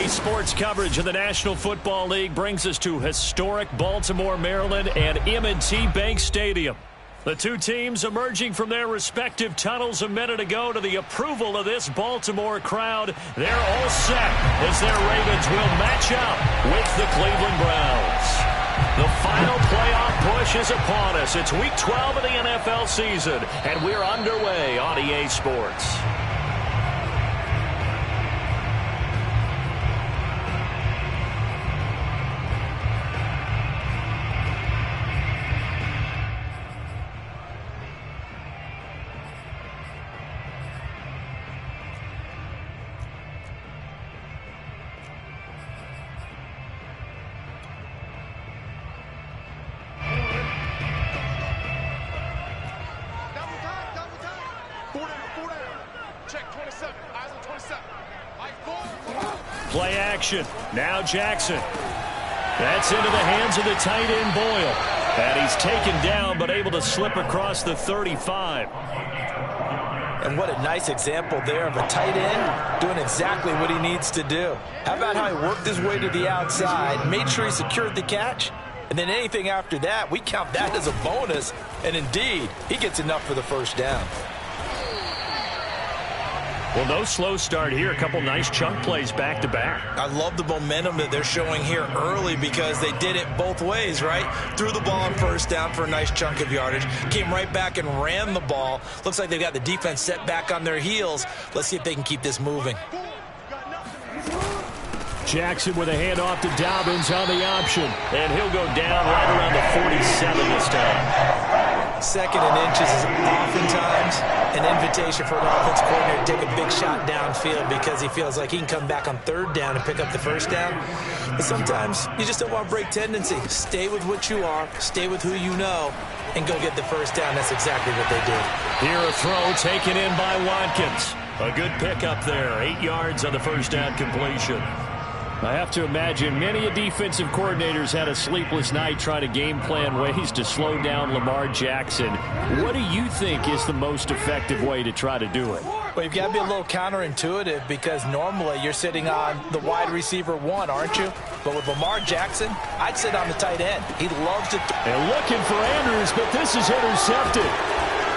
Sports coverage of the National Football League brings us to historic Baltimore, Maryland, and M&T Bank Stadium. The two teams emerging from their respective tunnels a minute ago to the approval of this Baltimore crowd. They're all set as their Ravens will match up with the Cleveland Browns. The final playoff push is upon us. It's Week 12 of the NFL season, and we're underway on EA Sports. Play action. Now Jackson. That's into the hands of the tight end Boyle. And he's taken down but able to slip across the 35. And what a nice example there of a tight end doing exactly what he needs to do. How about how he worked his way to the outside, made sure he secured the catch, and then anything after that, we count that as a bonus. And indeed, he gets enough for the first down. Well, no slow start here. A couple nice chunk plays back-to-back. I love the momentum that they're showing here early because they did it both ways, right? Threw the ball on first down for a nice chunk of yardage. Came right back and ran the ball. Looks like they've got the defense set back on their heels. Let's see if they can keep this moving. Jackson with a handoff to Dobbins on the option. And he'll go down right around the 47 this time. Second and inches is oftentimes an invitation for an offense coordinator to take a big shot downfield because he feels like he can come back on third down and pick up the first down. But sometimes you just don't want to break tendency. Stay with what you are, stay with who you know, and go get the first down. That's exactly what they did. Here a throw taken in by Watkins. A good pickup there. 8 yards on the first down completion. I have to imagine many defensive coordinators had a sleepless night trying to game plan ways to slow down Lamar Jackson. What do you think is the most effective way to try to do it? Well, you've got to be a little counterintuitive because normally you're sitting on the wide receiver one, aren't you? But with Lamar Jackson, I'd sit on the tight end. He loves to... And looking for Andrews, but this is intercepted.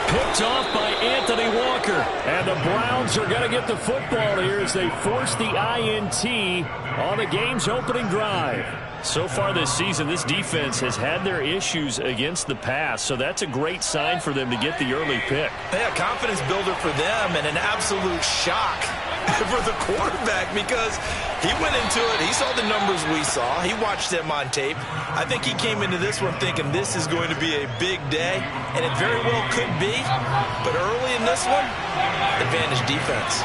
Picked off by Anthony Walker. And the Browns are going to get the football here as they force the INT on the game's opening drive. So far this season, this defense has had their issues against the pass, so that's a great sign for them to get the early pick. Yeah, confidence builder for them and an absolute shock for the quarterback because he went into it. He saw the numbers we saw. He watched them on tape. I think he came into this one thinking this is going to be a big day, and it very well could be. But early in this one, advantage defense.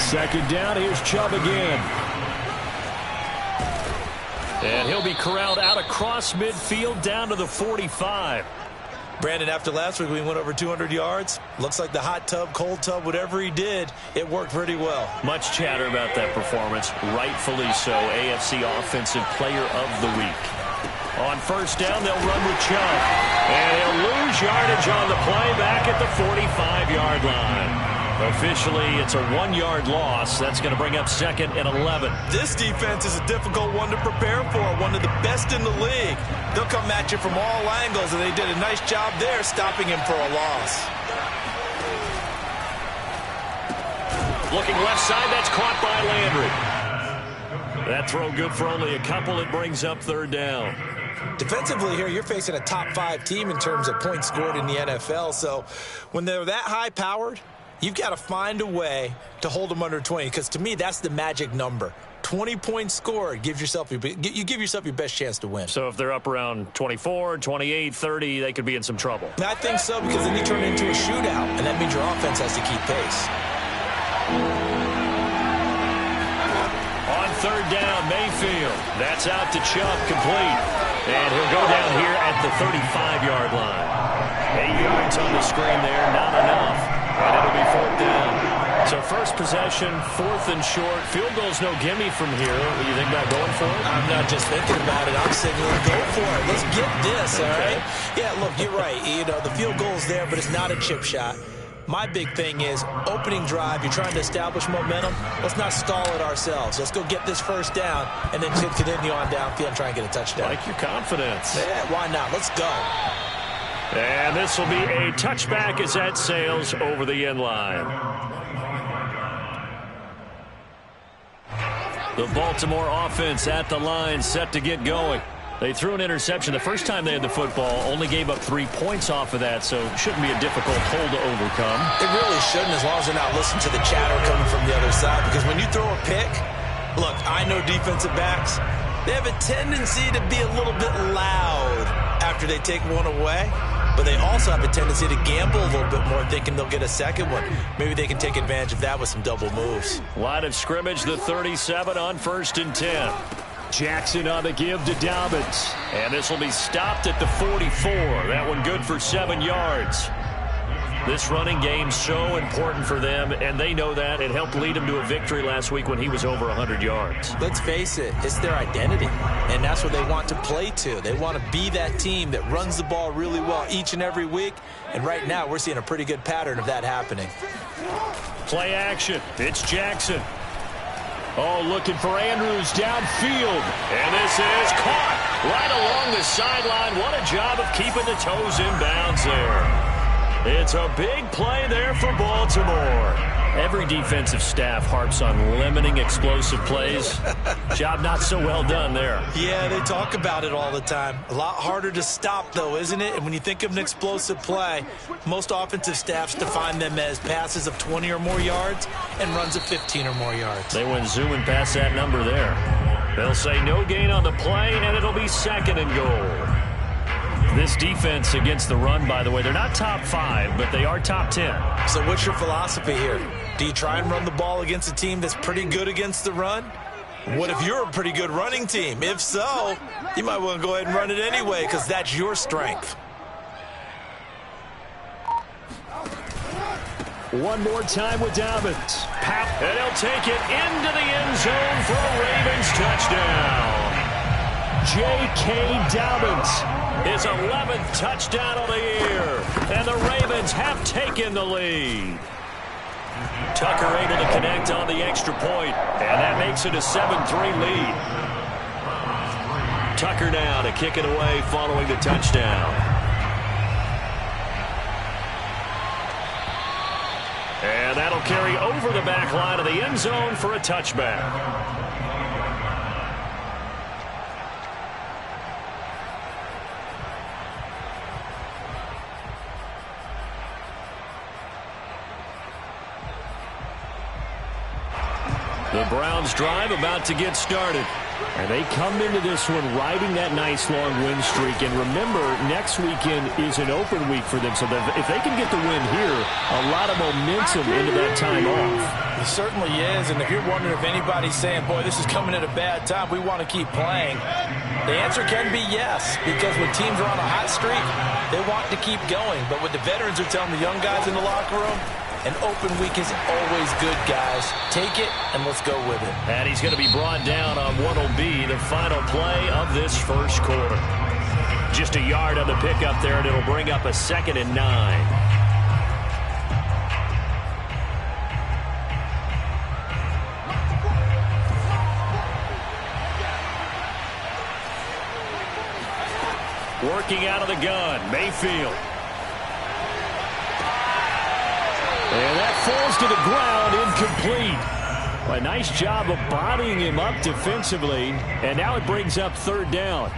Second down, here's Chubb again. And he'll be corralled out across midfield down to the 45. Brandon, after last week, we went over 200 yards. Looks like the hot tub, cold tub, whatever he did, it worked pretty well. Much chatter about that performance. Rightfully so. AFC Offensive Player of the Week. On first down, they'll run with Chubb. And he'll lose yardage on the play back at the 45-yard line. Officially, it's a 1-yard loss. That's going to bring up second and 11. This defense is a difficult one to prepare for, one of the best in the league. They'll come at you from all angles, and they did a nice job there stopping him for a loss. Looking left side, that's caught by Landry. That throw good for only a couple. It brings up third down. Defensively here, you're facing a top 5 team in terms of points scored in the NFL, so when they're that high-powered, you've got to find a way to hold them under 20, because to me, that's the magic number. 20 points scored, you give yourself your best chance to win. So if they're up around 24, 28, 30, they could be in some trouble. I think so, because then you turn it into a shootout, and that means your offense has to keep pace. On third down, Mayfield. That's out to Chubb, complete. And he'll go down here at the 35-yard line. 8 yards on the screen there, not enough. And it'll be fourth down. So first possession, fourth and short. Field goal's no gimme from here. What do you think about going for it? I'm not just thinking about it. I'm signaling, go for it. Let's get this, all right? Yeah, look, you're right. You know, the field goal's there, but it's not a chip shot. My big thing is opening drive. You're trying to establish momentum. Let's not stall it ourselves. Let's go get this first down and then continue on downfield and try and get a touchdown. Like your confidence. Yeah, why not? Let's go. And this will be a touchback as that sails over the end line. The Baltimore offense at the line, set to get going. They threw an interception the first time they had the football, only gave up 3 points off of that, so it shouldn't be a difficult hole to overcome. It really shouldn't, as long as they're not listening to the chatter coming from the other side, because when you throw a pick, look, I know defensive backs, they have a tendency to be a little bit loud after they take one away, but they also have a tendency to gamble a little bit more, thinking they'll get a second one. Maybe they can take advantage of that with some double moves. Line of scrimmage, the 37 on 1st and 10. Jackson on the give to Dobbins. And this will be stopped at the 44. That one good for 7 yards. This running game's so important for them, and they know that. It helped lead them to a victory last week when he was over 100 yards. Let's face it, it's their identity, and that's what they want to play to. They want to be that team that runs the ball really well each and every week, and right now we're seeing a pretty good pattern of that happening. Play action. It's Jackson. Oh, looking for Andrews downfield. And this is caught right along the sideline. What a job of keeping the toes in bounds there. It's a big play there for Baltimore. Every defensive staff harps on limiting explosive plays. Job not so well done there. Yeah, they talk about it all the time. A lot harder to stop, though, isn't it? And when you think of an explosive play, most offensive staffs define them as passes of 20 or more yards and runs of 15 or more yards. They went zooming past that number there. They'll say no gain on the play, and it'll be 2nd and goal. This defense against the run, by the way, they're not top 5, but they are top 10. So what's your philosophy here? Do you try and run the ball against a team that's pretty good against the run? What if you're a pretty good running team? If so, you might want to go ahead and run it anyway, because that's your strength. One more time with Dobbins. And he'll take it into the end zone for a Ravens touchdown. J.K. Dobbins, his 11th touchdown of the year. And the Ravens have taken the lead. Tucker able to connect on the extra point, and that makes it a 7-3 lead. Tucker now to kick it away following the touchdown. And that'll carry over the back line of the end zone for a touchback. The Browns drive about to get started. And they come into this one riding that nice long win streak. And remember, next weekend is an open week for them. So if they can get the win here, a lot of momentum into that time off. It certainly is. And if you're wondering if anybody's saying, boy, this is coming at a bad time, we want to keep playing, the answer can be yes. Because when teams are on a hot streak, they want to keep going. But what the veterans are telling the young guys in the locker room, an open week is always good, guys. Take it, and let's go with it. And he's going to be brought down on what will be the final play of this first quarter. Just a yard on the pickup there, and it'll bring up a 2nd and 9. Working out of the gun, Mayfield. And that falls to the ground, incomplete. A nice job of bodying him up defensively. And now it brings up 3rd down.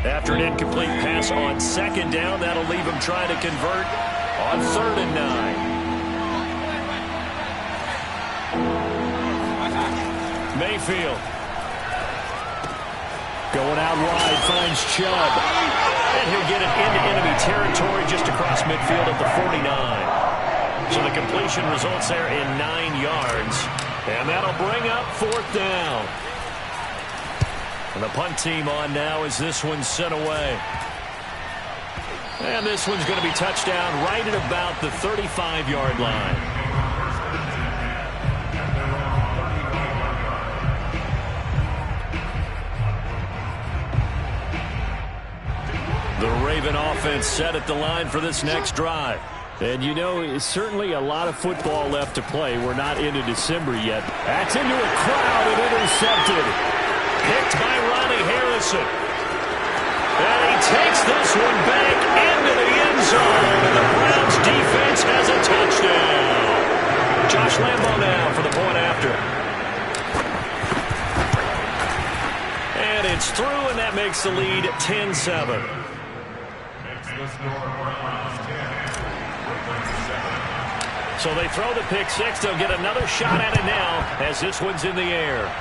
After an incomplete pass on second down, that'll leave him trying to convert on 3rd and 9. Mayfield. Going out wide, finds Chubb. And he'll get it into enemy territory just across midfield at the 49. So the completion results there in 9 yards. And that'll bring up 4th down. And the punt team on now as this one's sent away. And this one's going to be touchdown right at about the 35-yard line. The Raven offense set at the line for this next drive. And you know, it's certainly a lot of football left to play. We're not into December yet. That's into a crowd and intercepted. Picked by Ronnie Harrison. And he takes this one back into the end zone. And the Browns defense has a touchdown. Josh Lambo now for the point after. And it's through, and that makes the lead 10-7. So they throw the pick six. They'll get another shot at it now as this one's in the air.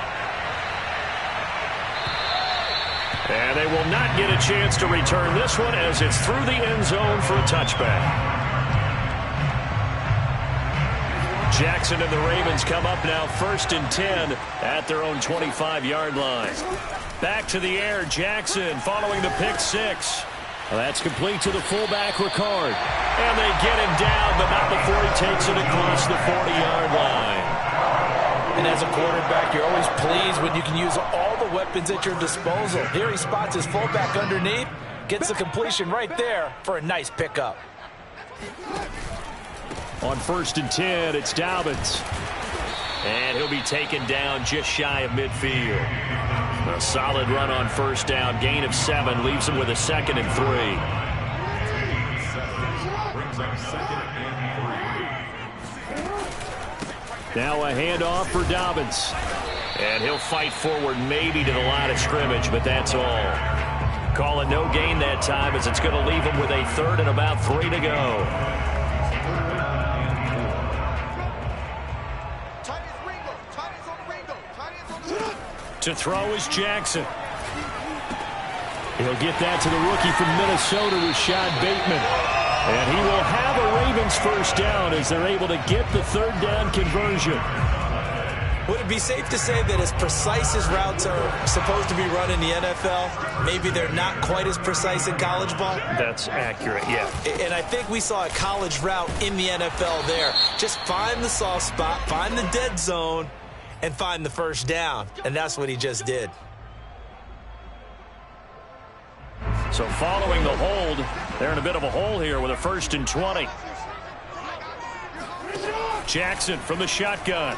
And they will not get a chance to return this one as it's through the end zone for a touchback. Jackson and the Ravens come up now 1st and 10 at their own 25-yard line. Back to the air, Jackson following the pick six. Well, that's complete to the fullback, Ricard. And they get him down, but not before he takes it across the 40-yard line. And as a quarterback, you're always pleased when you can use all the weapons at your disposal. Here he spots his fullback underneath, gets the completion right there for a nice pickup. On 1st and 10, it's Dobbins. And he'll be taken down just shy of midfield. A solid run on 1st down. Gain of 7 leaves him with a 2nd and 3. Now a handoff for Dobbins. And he'll fight forward maybe to the line of scrimmage, but that's all. Call it no gain that time as it's going to leave him with a 3rd and about 3 to go. To throw is Jackson. He'll get that to the rookie from Minnesota, Rashad Bateman. And he will have a Ravens 1st down as they're able to get the 3rd down conversion. Would it be safe to say that as precise as routes are supposed to be run in the NFL, maybe they're not quite as precise in college ball? That's accurate, yeah. And I think we saw a college route in the NFL there. Just find the soft spot, find the dead zone, and find the 1st down. And that's what he just did. So following the hold, they're in a bit of a hole here with a 1st and 20. Jackson from the shotgun.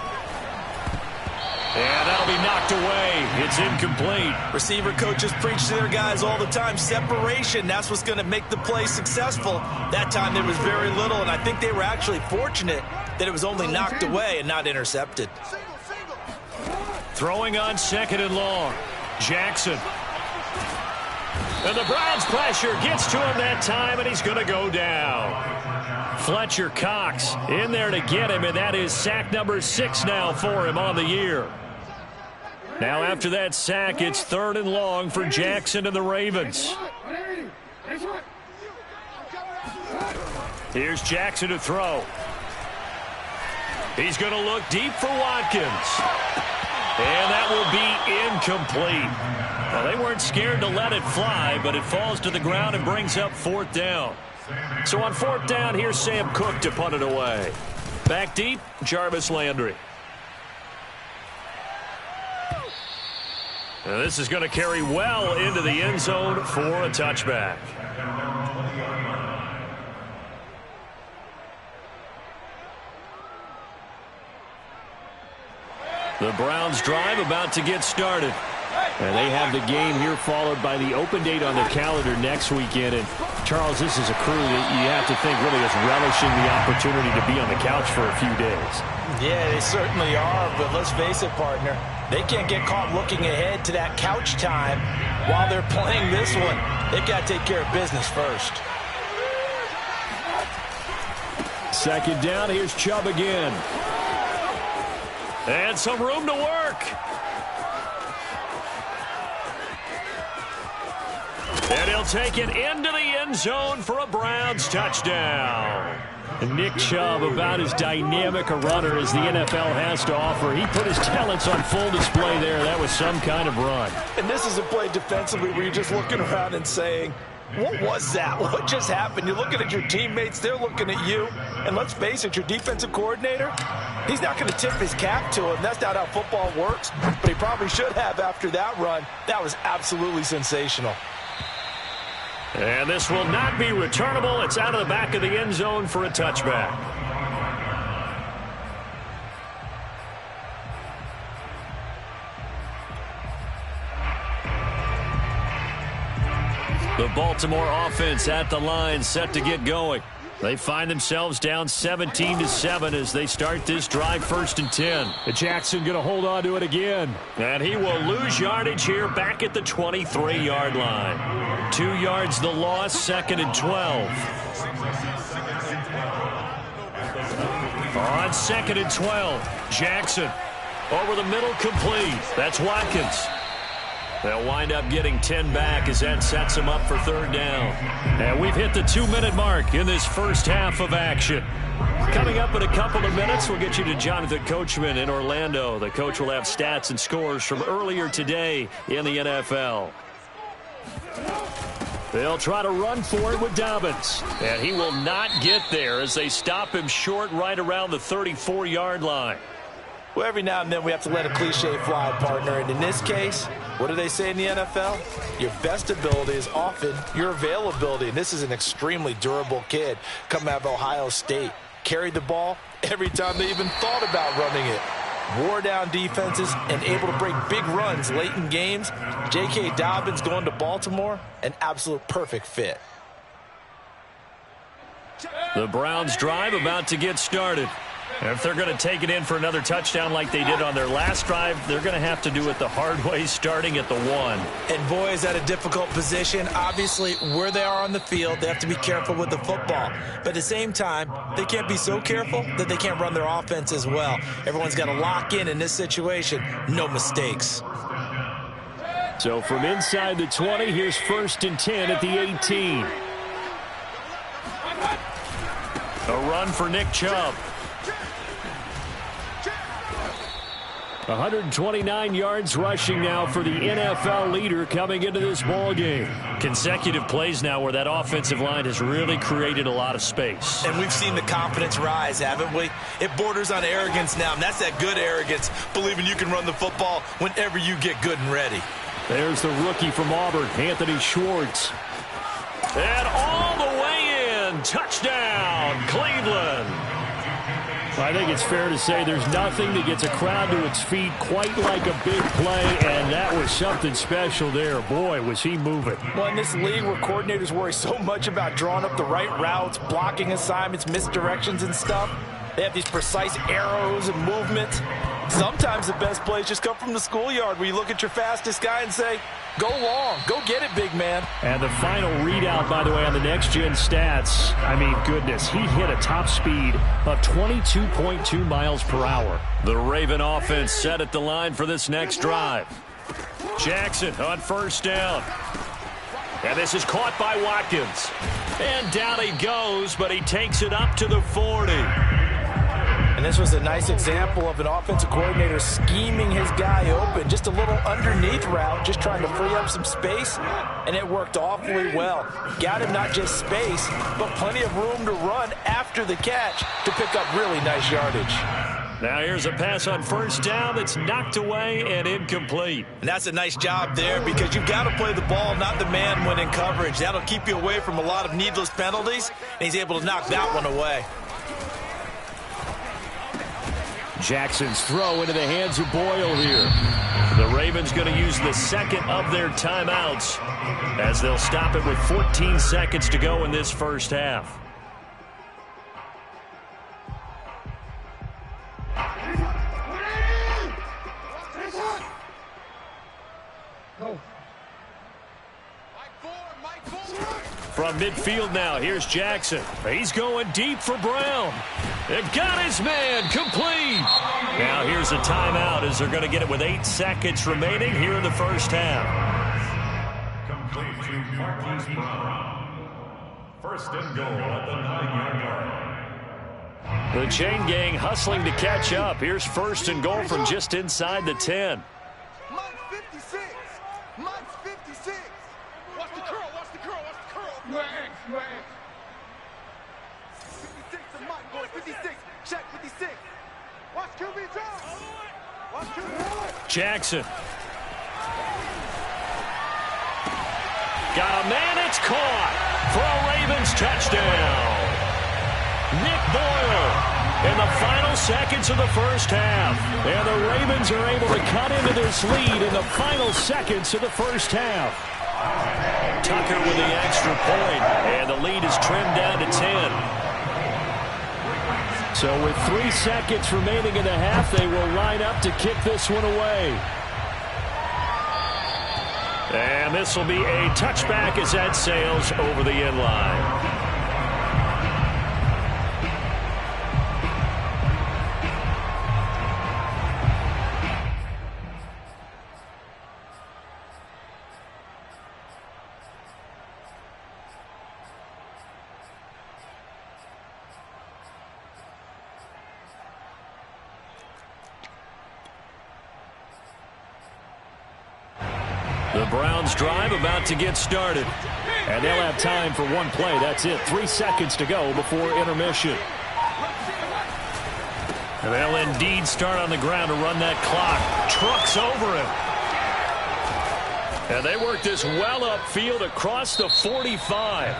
And that'll be knocked away. It's incomplete. Receiver coaches preach to their guys all the time. Separation, that's what's going to make the play successful. That time there was very little, and I think they were actually fortunate that it was only knocked away and not intercepted. Throwing on 2nd and long. Jackson. And the Browns pressure gets to him that time, and he's going to go down. Fletcher Cox in there to get him, and that is sack number 6 now for him on the year. Now after that sack, it's 3rd and long for Jackson and the Ravens. Here's Jackson to throw. He's going to look deep for Watkins. And that will be incomplete. Well, they weren't scared to let it fly, but it falls to the ground and brings up 4th down. So on 4th down, here's Sam Cook to punt it away. Back deep, Jarvis Landry. And this is going to carry well into the end zone for a touchback. The Browns drive about to get started. And they have the game here followed by the open date on their calendar next weekend. And, Charles, this is a crew that you have to think really is relishing the opportunity to be on the couch for a few days. Yeah, they certainly are. But let's face it, partner, they can't get caught looking ahead to that couch time while they're playing this one, they've got to take care of business first. Second down, here's Chubb again. And some room to work. And he'll take it into the end zone for a Browns touchdown. And Nick Chubb, about as dynamic a runner as the NFL has to offer. He put his talents on full display there. That was some kind of run. And this is a play defensively where you're just looking around and saying, what was that? What just happened? You're looking at your teammates. They're looking at you. And let's face it, your defensive coordinator, he's not going to tip his cap to him. That's not how football works. But he probably should have after that run. That was absolutely sensational. And this will not be returnable. It's out of the back of the end zone for a touchback. The Baltimore offense at the line, set to get going. They find themselves down 17-7 as they start this drive, 1st and 10. Jackson going to hold on to it again. And he will lose yardage here back at the 23-yard line. 2 yards the loss, 2nd and 12. On 2nd and 12, Jackson over the middle, complete. That's Watkins. They'll wind up getting 10 back as that sets them up for 3rd down. And we've hit the 2-minute mark in this first half of action. Coming up in a couple of minutes, we'll get you to Jonathan Coachman in Orlando. The coach will have stats and scores from earlier today in the NFL. They'll try to run for it with Dobbins. And he will not get there as they stop him short right around the 34-yard line. Well, every now and then we have to let a cliche fly, partner. And in this case, what do they say in the NFL? Your best ability is often your availability. And this is an extremely durable kid coming out of Ohio State. Carried the ball every time they even thought about running it. Wore down defenses and able to break big runs late in games. J.K. Dobbins going to Baltimore, an absolute perfect fit. The Browns drive about to get started. And if they're going to take it in for another touchdown like they did on their last drive, they're going to have to do it the hard way, starting at the 1. And boy, is that a difficult position. Obviously, where they are on the field, they have to be careful with the football. But at the same time, they can't be so careful that they can't run their offense as well. Everyone's got to lock in this situation. No mistakes. So from inside the 20, here's 1st and 10 at the 18. A run for Nick Chubb. 129 yards rushing now for the NFL leader coming into this ball game. Consecutive plays now where that offensive line has really created a lot of space. And we've seen the confidence rise, haven't we? It borders on arrogance now, and that's that good arrogance, believing you can run the football whenever you get good and ready. There's the rookie from Auburn, Anthony Schwartz. And all the way in. Touchdown, Cleveland. I think it's fair to say there's nothing that gets a crowd to its feet quite like a big play, and that was something special there. Boy, was he moving. Well, in this league where coordinators worry so much about drawing up the right routes, blocking assignments, misdirections and stuff, they have these precise arrows and movements. Sometimes the best plays just come from the schoolyard where you look at your fastest guy and say, go long, go get it, big man. And the final readout, by the way, on the next-gen stats, I mean, goodness, he hit a top speed of 22.2 miles per hour. The Raven offense set at the line for this next drive. Jackson on 1st down. And this is caught by Watkins. And down he goes, but he takes it up to the 40. And this was a nice example of an offensive coordinator scheming his guy open. Just a little underneath route, just trying to free up some space, and it worked awfully well. Got him not just space, but plenty of room to run after the catch to pick up really nice yardage. Now here's a pass on 1st down that's knocked away and incomplete. And that's a nice job there because you've got to play the ball, not the man when in coverage. That'll keep you away from a lot of needless penalties, and he's able to knock that one away. Jackson's throw into the hands of Boyle here. The Ravens going to use the 2nd of their timeouts as they'll stop it with 14 seconds to go in this first half. From midfield now, here's Jackson. He's going deep for Brown. They've got his man complete. Now here's a timeout as they're going to get it with 8 seconds remaining here in the first half. Complete to Marquise Brown. First and goal at the 9-yard line. The chain gang hustling to catch up. Here's first and goal from just inside the 10. Mike's 56. Mike's 56. Watch the curl. Watch the curl. Watch the curl. 56 to Mike. Boy, 56. Check 56. Watch QB drop. Watch QB. Jackson. Got a man. It's caught for a Ravens touchdown. Nick Boyle in the final seconds of the first half. And the Ravens are able to cut into this lead in the final seconds of the first half. Tucker with the extra point, and the lead is trimmed down to 10. So with 3 seconds remaining in the half, they will line up to kick this one away. And this will be a touchback as that sails over the end line. The Browns drive about to get started. And they'll have time for one play. That's it. 3 seconds to go before intermission. And they'll indeed start on the ground to run that clock. Trucks over him. And they work this well upfield across the 45.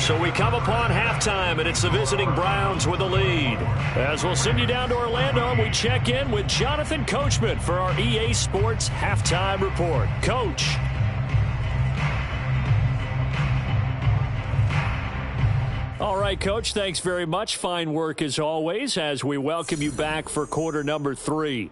So we come upon halftime, and it's the visiting Browns with the lead. As we'll send you down to Orlando, we check in with Jonathan Coachman for our EA Sports Halftime Report. Coach. All right, Coach, thanks very much. Fine work as always as we welcome you back for quarter number 3.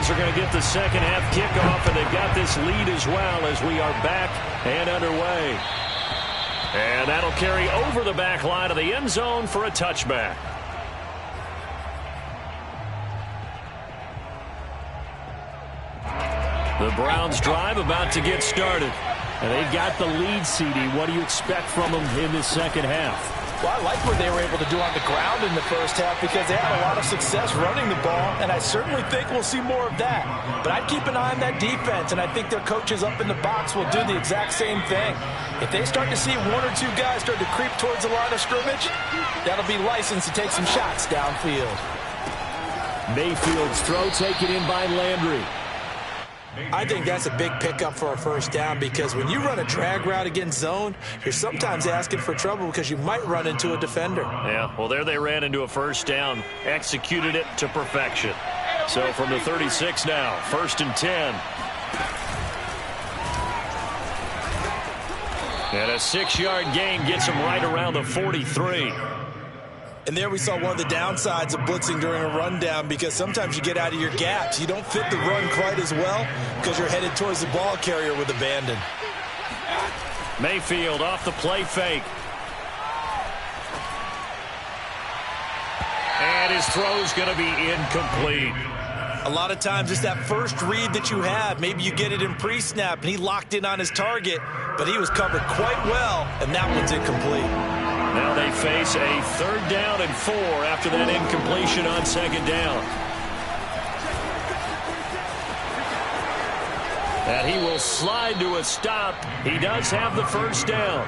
Are going to get the second half kickoff, and they've got this lead as well as we are back and underway. And that'll carry over the back line of the end zone for a touchback. The Browns drive about to get started. And they've got the lead, CD. What do you expect from them in this second half? Well, I like what they were able to do on the ground in the first half because they had a lot of success running the ball, and I certainly think we'll see more of that. But I'd keep an eye on that defense, and I think their coaches up in the box will do the exact same thing. If they start to see 1 or 2 guys start to creep towards the line of scrimmage, that'll be licensed to take some shots downfield. Mayfield's throw taken in by Landry. I think that's a big pickup for a first down because when you run a drag route against zone, you're sometimes asking for trouble because you might run into a defender. Yeah, well, there they ran into a first down, executed it to perfection. So from the 36 now, 1st and 10. And a 6-yard gain gets them right around the 43. And there we saw one of the downsides of blitzing during a rundown because sometimes you get out of your gaps. You don't fit the run quite as well because you're headed towards the ball carrier with abandon. Mayfield off the play fake. And his throw's going to be incomplete. A lot of times it's that first read that you have. Maybe you get it in pre-snap and he locked in on his target, but he was covered quite well, and that one's incomplete. Now they face a 3rd down and 4 after that incompletion on 2nd down. And he will slide to a stop. He does have the first down.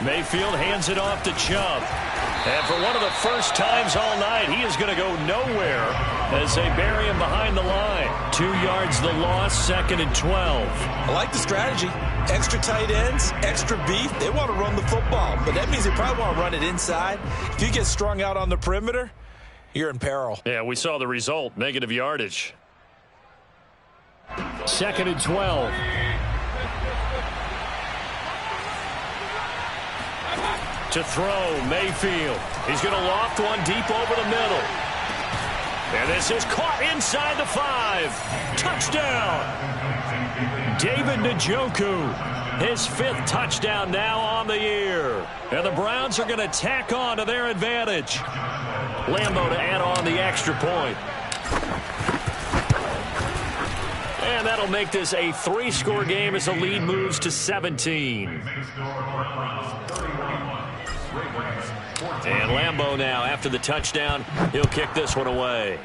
Mayfield hands it off to Chubb. And for one of the first times all night, he is going to go nowhere as they bury him behind the line. 2 yards the loss, 2nd and 12. I like the strategy. Extra tight ends, extra beef. They want to run the football, but that means they probably want to run it inside. If you get strung out on the perimeter, you're in peril. Yeah, we saw the result, negative yardage. 2nd and 12. To throw, Mayfield. He's going to loft one deep over the middle. And this is caught inside the 5. Touchdown. David Njoku. His 5th touchdown now on the year. And the Browns are going to tack on to their advantage. Lambo to add on the extra point. And that'll make this a 3-score game as the lead moves to 17. And Lambo now, after the touchdown, he'll kick this one away.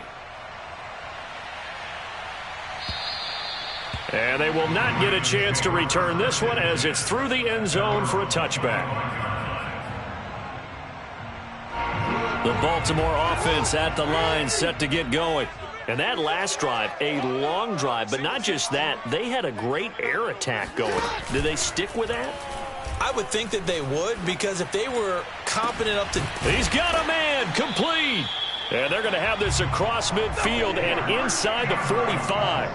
And they will not get a chance to return this one as it's through the end zone for a touchback. The Baltimore offense at the line, set to get going. And that last drive, a long drive, but not just that, they had a great air attack going. Did they stick with that? I would think that they would, because if they were competent up to... He's got a man, complete. And they're going to have this across midfield and inside the 45.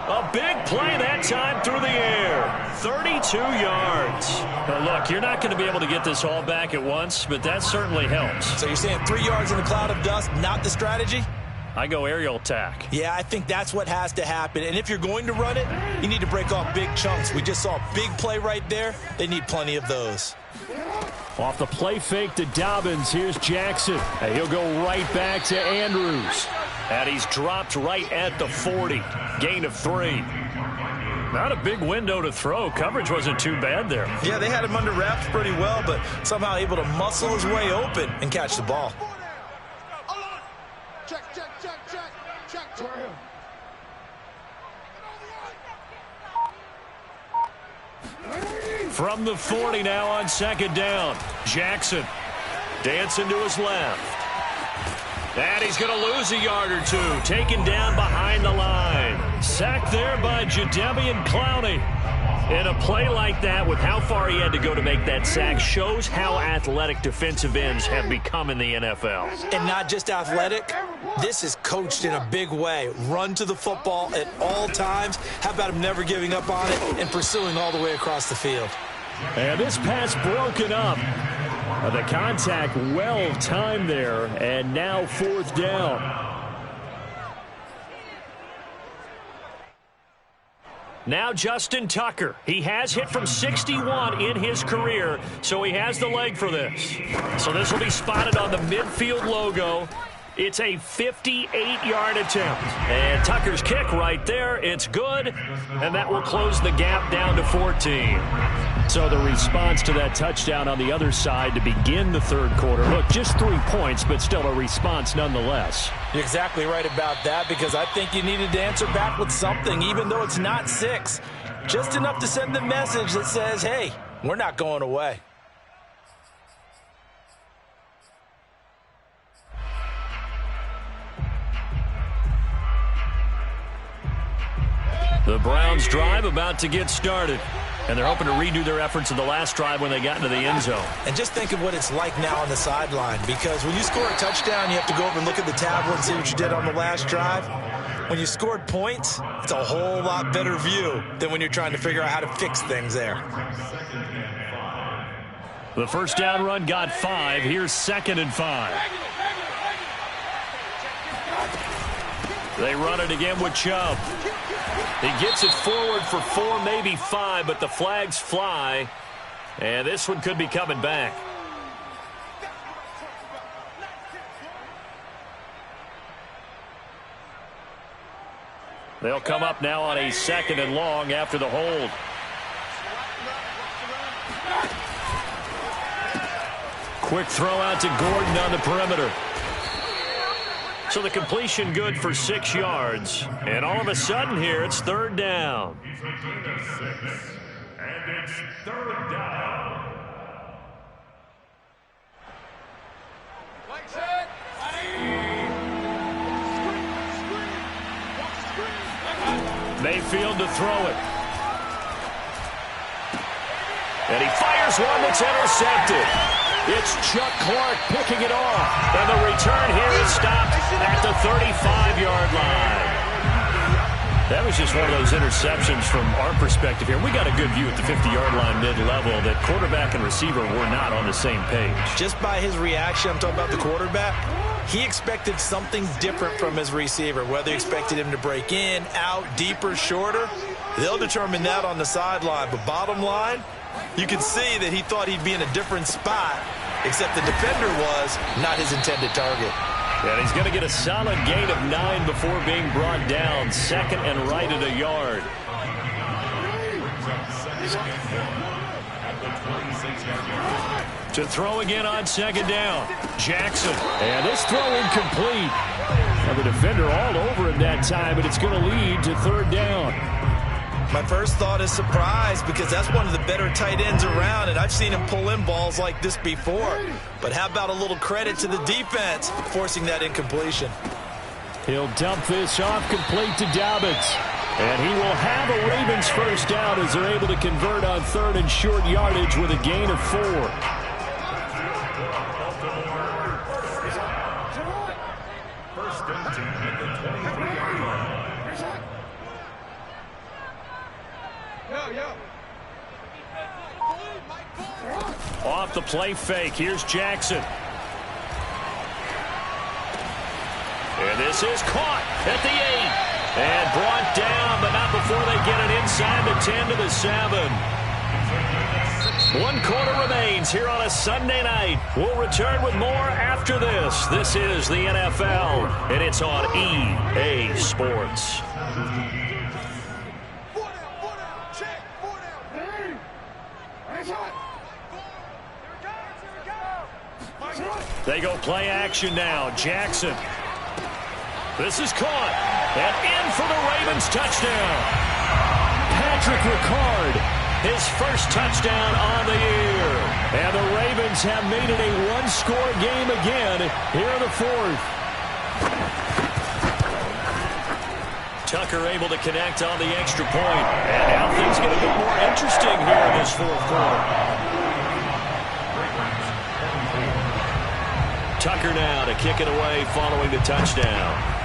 A big play that time through the air. 32 yards. Now look, you're not going to be able to get this all back at once, but that certainly helps. So you're saying 3 yards in a cloud of dust, not the strategy? I go aerial attack. Yeah, I think that's what has to happen. And if you're going to run it, you need to break off big chunks. We just saw a big play right there. They need plenty of those. Off the play fake to Dobbins, here's Jackson. And he'll go right back to Andrews. And he's dropped right at the 40. Gain of 3. Not a big window to throw. Coverage wasn't too bad there. Yeah, they had him under wraps pretty well, but somehow able to muscle his way open and catch the ball. From the 40 now on 2nd down. Jackson dancing to his left. And he's going to lose a yard or 2. Taken down behind the line. Sacked there by Jadeveon Clowney. And a play like that, with how far he had to go to make that sack, shows how athletic defensive ends have become in the NFL. And not just athletic. This is coached in a big way. Run to the football at all times. How about him never giving up on it and pursuing all the way across the field? And this pass broken up. The contact well timed there, and now 4th down. Now Justin Tucker. He has hit from 61 in his career, so he has the leg for this. So this will be spotted on the midfield logo. It's a 58-yard attempt. And Tucker's kick right there. It's good, and that will close the gap down to 14. So the response to that touchdown on the other side to begin the 3rd quarter. Look, just 3 points, but still a response nonetheless. You're exactly right about that, because I think you needed to answer back with something, even though it's not 6. Just enough to send the message that says, hey, we're not going away. The Browns drive about to get started. And they're hoping to redo their efforts in the last drive when they got into the end zone. And just think of what it's like now on the sideline, because when you score a touchdown, you have to go over and look at the tablet and see what you did on the last drive. When you scored points, it's a whole lot better view than when you're trying to figure out how to fix things there. The first down run got 5. Here's 2nd and 5. They run it again with Chubb. He gets it forward for 4, maybe 5, but the flags fly. And this one could be coming back. They'll come up now on a 2nd and long after the hold. Quick throw out to Gordon on the perimeter. So the completion good for 6 yards. And all of a sudden here, it's 3rd down. And it's 3rd down. Mayfield to throw it. And he fires one that's intercepted. It's Chuck Clark picking it off. And the return here is stopped at the 35-yard line. That was just one of those interceptions from our perspective here. We got a good view at the 50-yard line mid-level that quarterback and receiver were not on the same page. Just by his reaction, I'm talking about the quarterback, he expected something different from his receiver, whether he expected him to break in, out, deeper, shorter. They'll determine that on the sideline. But bottom line, you can see that he thought he'd be in a different spot, except the defender was not his intended target. And he's going to get a solid gain of 9 before being brought down. Second and right at a yard. To throw again on second down. Jackson. And this throw incomplete. And the defender all over him that time, but it's going to lead to third down. My first thought is surprise, because that's one of the better tight ends around, and I've seen him pull in balls like this before. But how about a little credit to the defense forcing that incompletion? He'll dump this off complete to Dobbins. And he will have a Ravens first down as they're able to convert on third and short yardage with a gain of 4. First and 10 at the 23-yard line. Off the play fake. Here's Jackson. And this is caught at the 8. And brought down, but not before they get it inside the 10 to the 7. 1 quarter remains here on a Sunday night. We'll return with more after this. This is the NFL, and it's on EA Sports. They go play action now. Jackson. This is caught. And in for the Ravens touchdown. Patrick Ricard, his first touchdown on the year. And the Ravens have made it a one-score game again here in the fourth. Tucker able to connect on the extra point. And now things get a bit more interesting here in this fourth quarter. Tucker now to kick it away following the touchdown.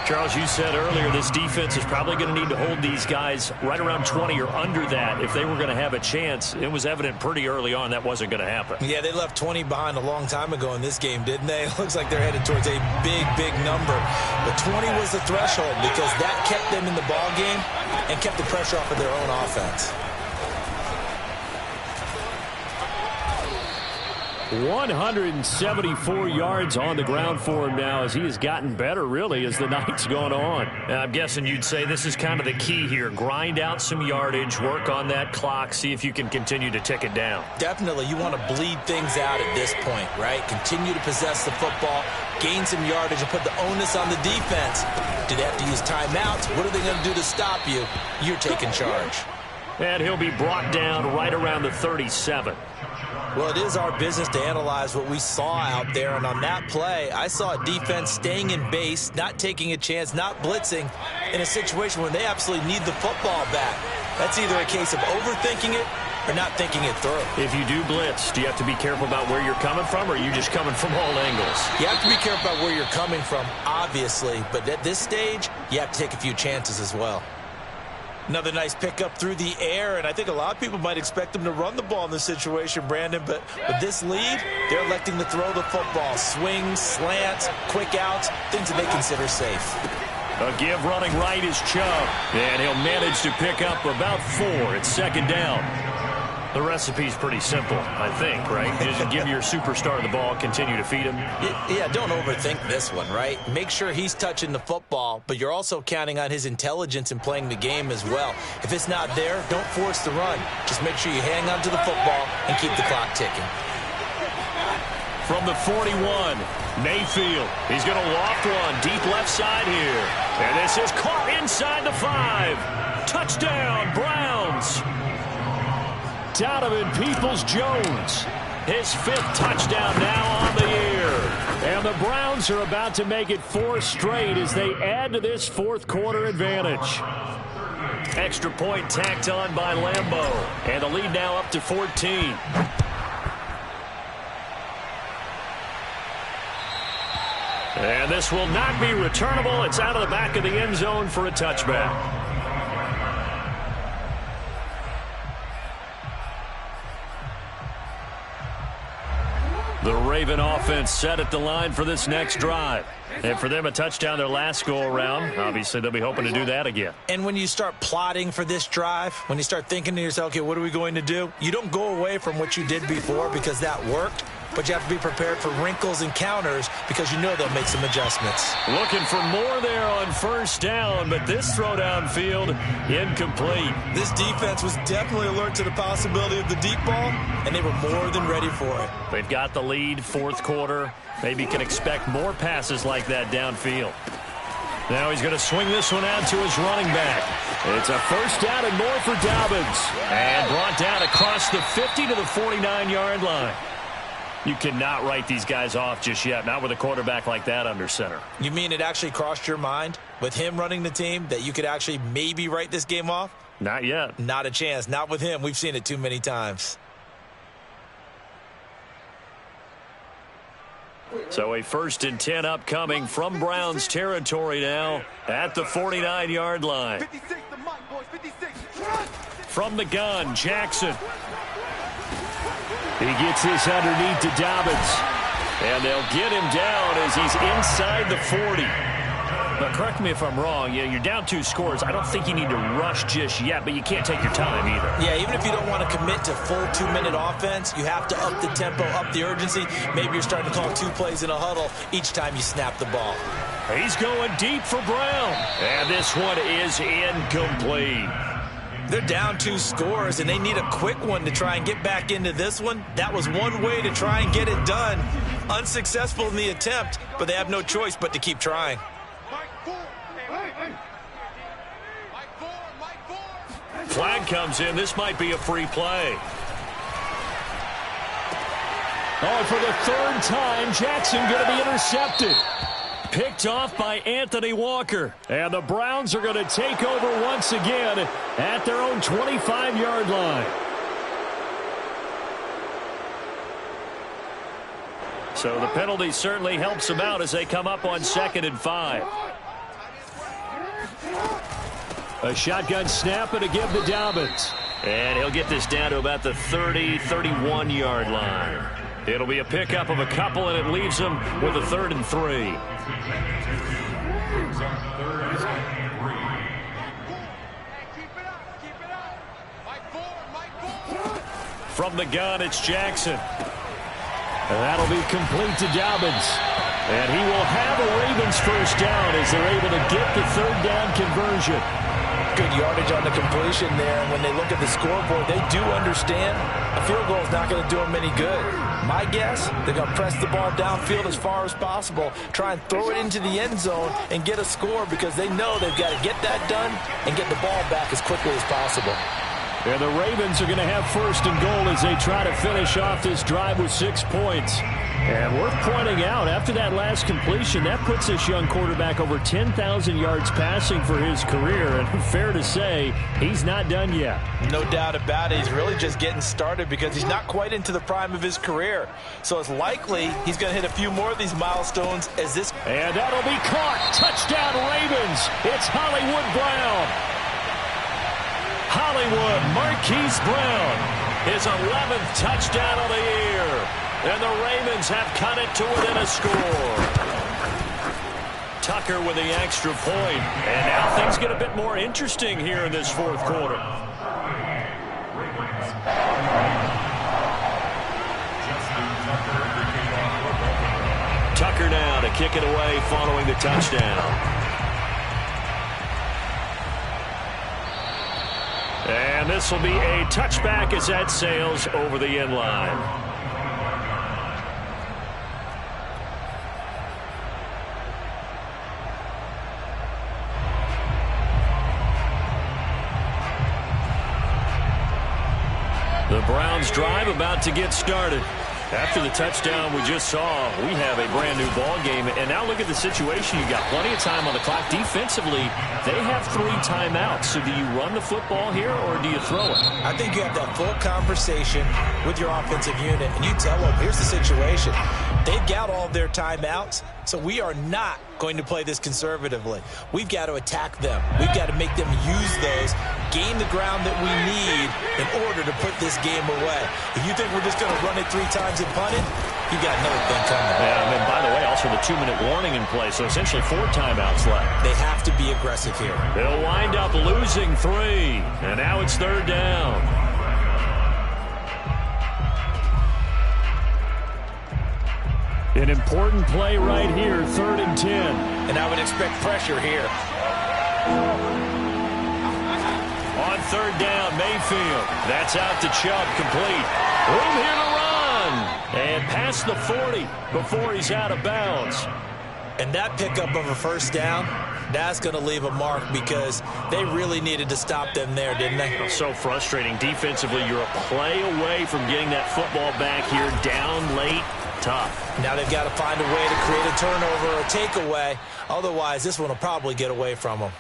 Charles, you said earlier this defense is probably going to need to hold these guys right around 20 or under that if they were going to have a chance. It was evident pretty early on that wasn't going to happen. Yeah, they left 20 behind a long time ago in this game, didn't they? It looks like they're headed towards a big, big number. But 20 was the threshold because that kept them in the ball game and kept the pressure off of their own offense. 174 yards on the ground for him now as he has gotten better, really, as the night's gone on. I'm guessing you'd say this is kind of the key here. Grind out some yardage, work on that clock, see if you can continue to tick it down. Definitely. You want to bleed things out at this point, right? Continue to possess the football, gain some yardage, and put the onus on the defense. Do they have to use timeouts? What are they going to do to stop you? You're taking charge. And he'll be brought down right around the 37. Well, it is our business to analyze what we saw out there, and on that play, I saw a defense staying in base, not taking a chance, not blitzing, in a situation where they absolutely need the football back. That's either a case of overthinking it or not thinking it through. If you do blitz, do you have to be careful about where you're coming from, or are you just coming from all angles? You have to be careful about where you're coming from, obviously, but at this stage, you have to take a few chances as well. Another nice pickup through the air, and I think a lot of people might expect them to run the ball in this situation, Brandon, but with this lead, they're electing to throw the football. Swings, slants, quick outs, things that they consider safe. A give running right is Chubb, and he'll manage to pick up about 4 at second down. The recipe's pretty simple, I think, right? Just give your superstar the ball, continue to feed him. Yeah, don't overthink this one, right? Make sure he's touching the football, but you're also counting on his intelligence in playing the game as well. If it's not there, don't force the run. Just make sure you hang on to the football and keep the clock ticking. From the 41, Mayfield. He's going to loft one deep left side here. And this is caught inside the 5. Touchdown, Browns. Donovan Peoples-Jones, his 5th touchdown now on the year. And the Browns are about to make it 4 straight as they add to this fourth quarter advantage. Extra point tacked on by Lambeau. And the lead now up to 14. And this will not be returnable. It's out of the back of the end zone for a touchback. The Raven offense set at the line for this next drive. And for them, a touchdown their last go-around. Obviously, they'll be hoping to do that again. And when you start plotting for this drive, when you start thinking to yourself, okay, what are we going to do? You don't go away from what you did before because that worked. But you have to be prepared for wrinkles and counters because you know they'll make some adjustments. Looking for more there on first down, but this throw downfield incomplete. This defense was definitely alert to the possibility of the deep ball, and they were more than ready for it. They've got the lead, fourth quarter. Maybe can expect more passes like that downfield. Now he's going to swing this one out to his running back. It's a first down and more for Dobbins. And brought down across the 50 to the 49-yard line. You cannot write these guys off just yet, not with a quarterback like that under center. You mean it actually crossed your mind with him running the team that you could actually maybe write this game off? Not yet. Not a chance. Not with him. We've seen it too many times. So a 1st and 10 upcoming from Browns territory now at the 49-yard line. 56, the mic, boys, 56. From the gun, Jackson. He gets this underneath to Dobbins. And they'll get him down as he's inside the 40. But correct me if I'm wrong. You're down 2 scores. I don't think you need to rush just yet, but you can't take your time either. Yeah, even if you don't want to commit to full 2-minute offense, you have to up the tempo, up the urgency. Maybe you're starting to call 2 plays in a huddle each time you snap the ball. He's going deep for Brown. And this one is incomplete. They're down 2 scores, and they need a quick one to try and get back into this one. That was one way to try and get it done. Unsuccessful in the attempt, but they have no choice but to keep trying. Flag comes in. This might be a free play. Oh, for the 3rd time, Jackson going to be intercepted. Picked off by Anthony Walker. And the Browns are going to take over once again at their own 25-yard line. So the penalty certainly helps them out as they come up on 2nd and 5. A shotgun snap and a give to Dobbins. And he'll get this down to about the 30, 31-yard line. It'll be a pickup of a couple, and it leaves them with a 3rd and 3. From the gun, it's Jackson. And that'll be complete to Dobbins. And he will have a Ravens first down as they're able to get the 3rd down conversion. Good yardage on the completion there, and when they look at the scoreboard, they do understand a field goal is not going to do them any good. My guess, they're going to press the ball downfield as far as possible, try and throw it into the end zone and get a score because they know they've got to get that done and get the ball back as quickly as possible. And the Ravens are going to have 1st and goal as they try to finish off this drive with 6 points. And worth pointing out, after that last completion, that puts this young quarterback over 10,000 yards passing for his career. And fair to say, he's not done yet. No doubt about it. He's really just getting started because he's not quite into the prime of his career. So it's likely he's going to hit a few more of these milestones as this. And that'll be caught. Touchdown, Ravens. It's Hollywood Brown. Hollywood Marquise Brown, his 11th touchdown of the year. And the Ravens have cut it to within a score. Tucker with the extra point. And now things get a bit more interesting here in this 4th quarter. Tucker now to kick it away following the touchdown. And this will be a touchback as that sails over the end line. The Browns drive about to get started. After the touchdown we just saw, we have a brand new ball game. And now look at the situation. You got plenty of time on the clock. Defensively, they have 3 timeouts. So do you run the football here or do you throw it? I think you have that full conversation with your offensive unit, and you tell them, here's the situation. They've got all of their timeouts, so we are not going to play this conservatively. We've got to attack them. We've got to make them use those, gain the ground that we need in order to put this game away. If you think we're just going to run it 3 times and punt it, you got another thing coming. Yeah, and by the way, also the 2-minute warning in play, so essentially 4 timeouts left. They have to be aggressive here. They'll wind up losing 3, and now it's 3rd down. An important play right here, 3rd and 10. And I would expect pressure here. On 3rd down, Mayfield. That's out to Chubb, complete. Room here to run. And past the 40 before he's out of bounds. And that pickup of a 1st down, that's going to leave a mark because they really needed to stop them there, didn't they? So frustrating. Defensively, you're a play away from getting that football back here, down late. Tough. Now they've got to find a way to create a turnover or a takeaway. Otherwise, this one will probably get away from them.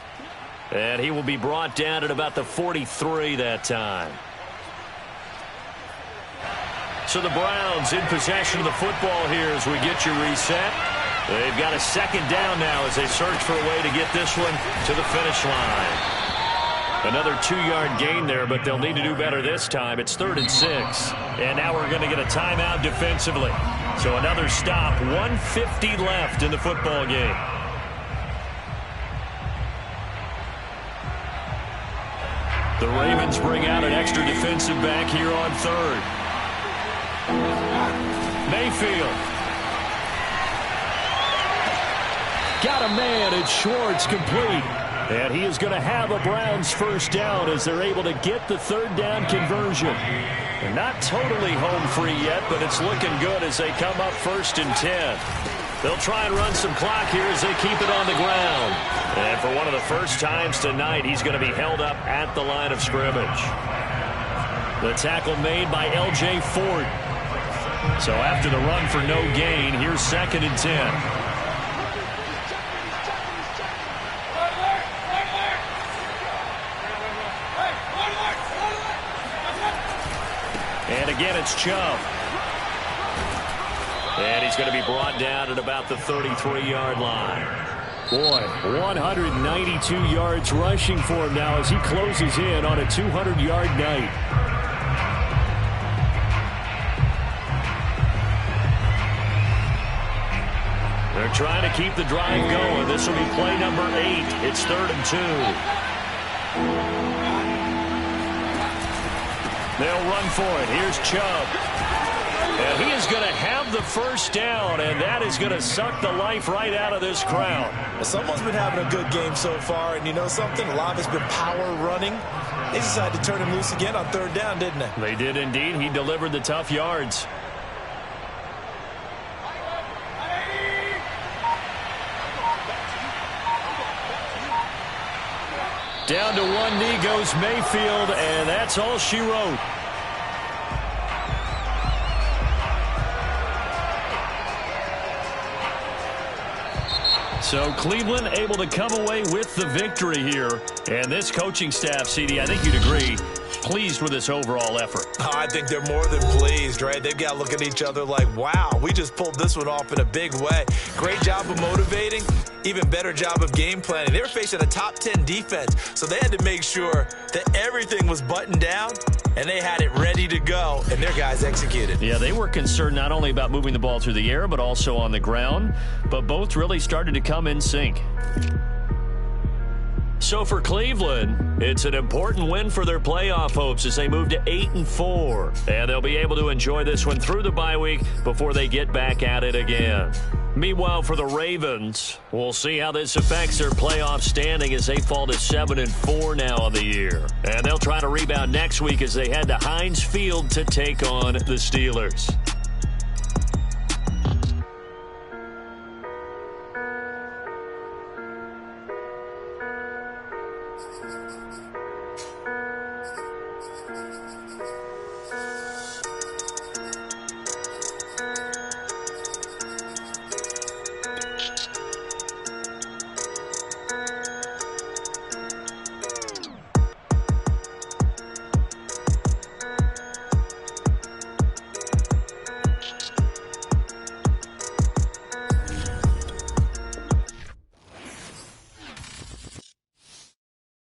And he will be brought down at about the 43 that time. So the Browns in possession of the football here as we get you reset. They've got a 2nd down now as they search for a way to get this one to the finish line. Another 2-yard gain there, but they'll need to do better this time. It's 3rd and 6. And now we're going to get a timeout defensively. So another stop, 1:50 left in the football game. The Ravens bring out an extra defensive back here on 3rd. Mayfield. Got a man, it's Schwartz, complete. And he is going to have a Browns 1st down as they're able to get the 3rd down conversion. They're not totally home free yet, but it's looking good as they come up 1st and 10. They'll try and run some clock here as they keep it on the ground. And for one of the first times tonight, he's going to be held up at the line of scrimmage. The tackle made by L.J. Ford. So after the run for no gain, here's 2nd and 10. And again, it's Chubb. And he's going to be brought down at about the 33-yard line. Boy, 192 yards rushing for him now as he closes in on a 200-yard night. They're trying to keep the drive going. This will be play number 8. It's 3rd and 2. They'll run for it. Here's Chubb. And he is going to have the 1st down, and that is going to suck the life right out of this crowd. Well, someone's been having a good game so far, and you know something? A lot has been power running. They decided to turn him loose again on 3rd down, didn't they? They did indeed. He delivered the tough yards. Down to one knee goes Mayfield, and that's all she wrote. So Cleveland able to come away with the victory here. And this coaching staff, CD, I think you'd agree, pleased with this overall effort. Oh, I think they're more than pleased, right? They've got to look at each other like, wow, we just pulled this one off in a big way. Great job of motivating. Even better job of game planning. They were facing a top 10 defense, so they had to make sure that everything was buttoned down, and they had it ready to go, and their guys executed. Yeah, they were concerned not only about moving the ball through the air, but also on the ground, but both really started to come in sync. So for Cleveland, it's an important win for their playoff hopes as they move to 8-4. And they'll be able to enjoy this one through the bye week before they get back at it again. Meanwhile, for the Ravens, we'll see how this affects their playoff standing as they fall to 7-4 now on the year. And they'll try to rebound next week as they head to Heinz Field to take on the Steelers.